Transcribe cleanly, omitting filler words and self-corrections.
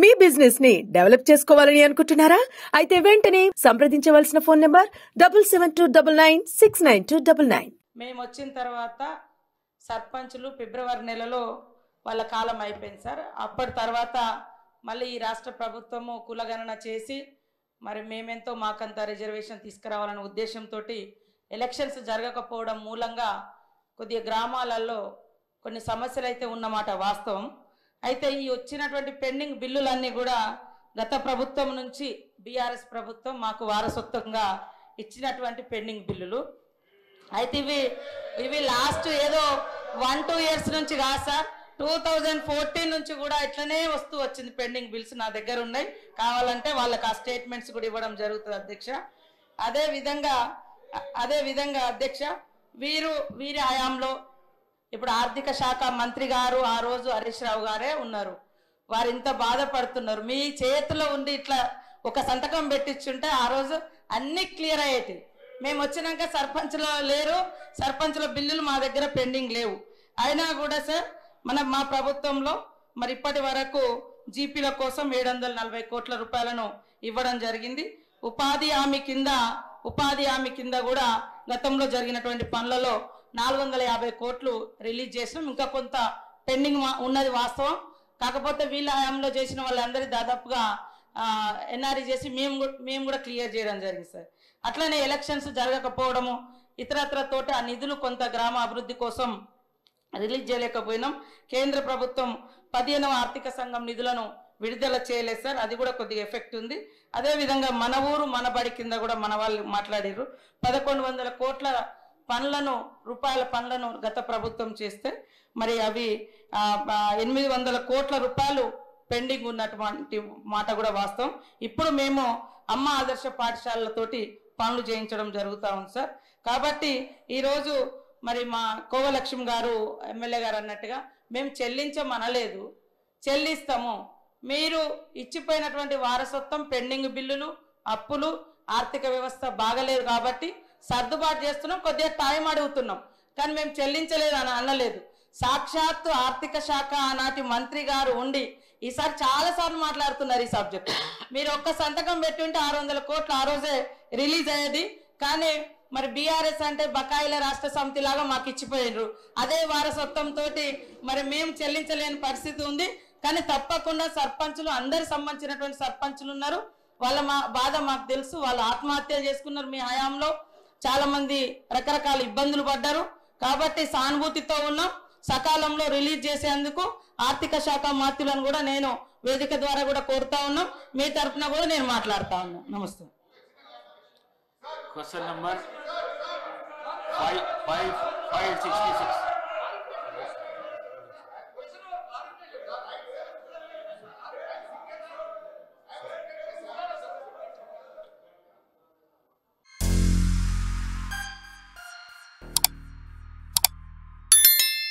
మీ business ని develop చేసుకోవాలని అనుకుంటున్నారా? అయితే వెంటనే సంప్రదించవలసిన ఫోన్ నంబర్ 7729969299. మేము వచ్చిన తర్వాత సర్పంచులు ఫిబ్రవరి నెలలో వాళ్ళ కాలం అయిపోయింది సార్. అప్పటి తర్వాత మళ్ళీ ఈ రాష్ట్ర ప్రభుత్వము కులగణన చేసి మరి మేమెంతో మాకంత రిజర్వేషన్ తీసుకురావాలనే ఉద్దేశంతో ఎలక్షన్స్ జరగకపోవడం మూలంగా కొద్దిగా గ్రామాలలో కొన్ని సమస్యలు అయితే ఉన్నమాట వాస్తవం. అయితే ఈ వచ్చినటువంటి పెండింగ్ బిల్లులన్నీ కూడా గత ప్రభుత్వం నుంచి బీఆర్ఎస్ ప్రభుత్వం మాకు వారసత్వంగా ఇచ్చినటువంటి పెండింగ్ బిల్లులు. అయితే ఇవి లాస్ట్ ఏదో 1-2 ఇయర్స్ నుంచి కాదు సార్, 2014 నుంచి కూడా ఇట్లనే వస్తూ వచ్చింది. పెండింగ్ బిల్స్ నా దగ్గర ఉన్నాయి, కావాలంటే వాళ్ళకి ఆ స్టేట్మెంట్స్ కూడా ఇవ్వడం జరుగుతుంది అధ్యక్ష. అదే విధంగా అధ్యక్ష వీరి హయాంలో ఇప్పుడు ఆర్థిక శాఖ మంత్రి గారు ఆ రోజు హరీష్ రావు గారే ఉన్నారు. వారు ఇంత బాధపడుతున్నారు. మీ చేతిలో ఉండి ఇట్లా ఒక సంతకం పెట్టించుంటే ఆ రోజు అన్ని క్లియర్ అయ్యేటి. మేము వచ్చినాక సర్పంచ్లో లేరు, సర్పంచ్ల బిల్లులు మా దగ్గర పెండింగ్ లేవు. అయినా కూడా సార్ మా ప్రభుత్వంలో మరి ఇప్పటి వరకు జీపీల కోసం 740 కోట్ల రూపాయలను ఇవ్వడం జరిగింది. ఉపాధి హామీ కింద కూడా గతంలో జరిగినటువంటి పనులలో 450 కోట్లు రిలీజ్ చేసినాం. ఇంకా కొంత పెండింగ్ ఉన్నది వాస్తవం. కాకపోతే వీళ్ళ హయాంలో చేసిన వాళ్ళందరి దాదాపుగా ఎన్ఆర్ఈ చేసి మేము కూడా క్లియర్ చేయడం జరిగింది సార్. అట్లనే ఎలక్షన్స్ జరగకపోవడము ఇతరత్రతోటి ఆ నిధులు కొంత గ్రామ అభివృద్ధి కోసం రిలీజ్ చేయలేకపోయినాం. కేంద్ర ప్రభుత్వం 15వ ఆర్థిక సంఘం నిధులను విడుదల చేయలేదు సార్, అది కూడా కొద్దిగా ఎఫెక్ట్ ఉంది. అదేవిధంగా మన ఊరు మన బడి కింద కూడా మన వాళ్ళు మాట్లాడారు. 1100 కోట్ల రూపాయల పనులను గత ప్రభుత్వం చేస్తే మరి అవి 800 కోట్ల రూపాయలు పెండింగ్ ఉన్నటువంటి మాట కూడా వాస్తవం. ఇప్పుడు మేము అమ్మ ఆదర్శ పాఠశాలలతోటి పనులు చేయించడం జరుగుతూ ఉంది సార్. కాబట్టి ఈరోజు మరి మా కోవలక్ష్మి గారు ఎమ్మెల్యే గారు అన్నట్టుగా మేము చెల్లించమనలేదు, చెల్లిస్తాము. మీరు ఇచ్చిపోయినటువంటి వారసత్వం పెండింగ్ బిల్లులు, అప్పులు, ఆర్థిక వ్యవస్థ బాగలేదు కాబట్టి సర్దుబాటు చేస్తున్నాం, కొద్దిగా టైం అడుగుతున్నాం. కానీ మేము చెల్లించలేదు అని అనలేదు. సాక్షాత్తు ఆర్థిక శాఖ ఆనాటి మంత్రి గారు ఉండి ఈసారి చాలాసార్లు మాట్లాడుతున్నారు ఈ సబ్జెక్ట్. మీరు ఒక్క సంతకం పెట్టి ఉంటే 600 కోట్లు ఆ రోజే రిలీజ్ అయ్యేది. కానీ మరి బీఆర్ఎస్ అంటే బకాయిల రాష్ట్ర సమితి లాగా మాకు ఇచ్చిపోయినరు. అదే వారసత్వంతో మరి మేము చెల్లించలేని పరిస్థితి ఉంది. కానీ తప్పకుండా సర్పంచులు అందరికి సంబంధించినటువంటి సర్పంచులు ఉన్నారు, వాళ్ళ బాధ మాకు తెలుసు. వాళ్ళు ఆత్మహత్యలు చేసుకున్నారు మీ హయాంలో, చాలా మంది రకరకాల ఇబ్బందులు పడ్డారు. కాబట్టి సానుభూతితో ఉన్నాం. సకాలంలో రిలీజ్ చేసేందుకు ఆర్థిక శాఖ మంత్రులను కూడా నేను వేదిక ద్వారా కూడా కోరుతా ఉన్నాం. మీ తరఫున కూడా నేను మాట్లాడుతా ఉన్నాను. నమస్తే. Question number 566.